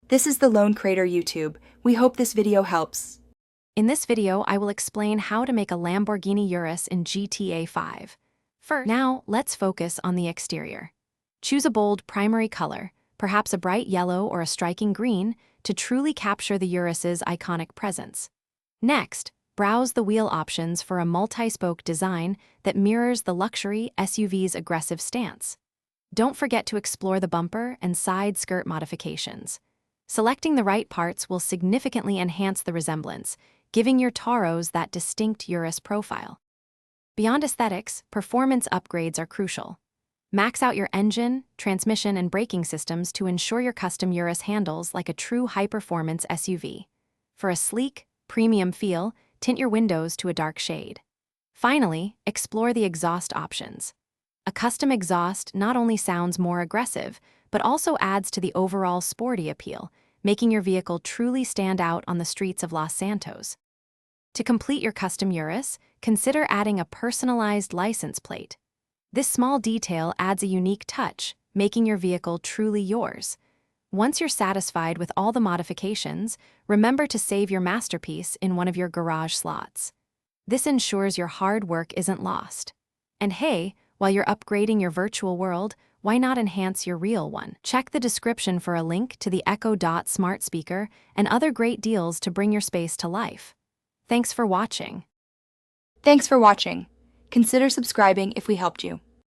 This is the Lone Crater YouTube. We hope this video helps. In this video, I will explain how to make a Lamborghini Urus in GTA 5. Now, let's focus on the exterior. Choose a bold primary color, perhaps a bright yellow or a striking green, to truly capture the Urus's iconic presence. Next, browse the wheel options for a multi-spoke design that mirrors the luxury SUV's aggressive stance. Don't forget to explore the bumper and side skirt modifications. Selecting the right parts will significantly enhance the resemblance, giving your Tauros that distinct Urus profile. Beyond aesthetics, performance upgrades are crucial. Max out your engine, transmission, and braking systems to ensure your custom Urus handles like a true high-performance SUV. For a sleek, premium feel, tint your windows to a dark shade. Finally, explore the exhaust options. A custom exhaust not only sounds more aggressive, but also adds to the overall sporty appeal, making your vehicle truly stand out on the streets of Los Santos. To complete your custom Urus, consider adding a personalized license plate. This small detail adds a unique touch, making your vehicle truly yours. Once you're satisfied with all the modifications, remember to save your masterpiece in one of your garage slots. This ensures your hard work isn't lost. And hey, while you're upgrading your virtual world, why not enhance your real one? Check the description for a link to the Echo Dot smart speaker and other great deals to bring your space to life. Thanks for watching. Thanks for watching. Consider subscribing if we helped you.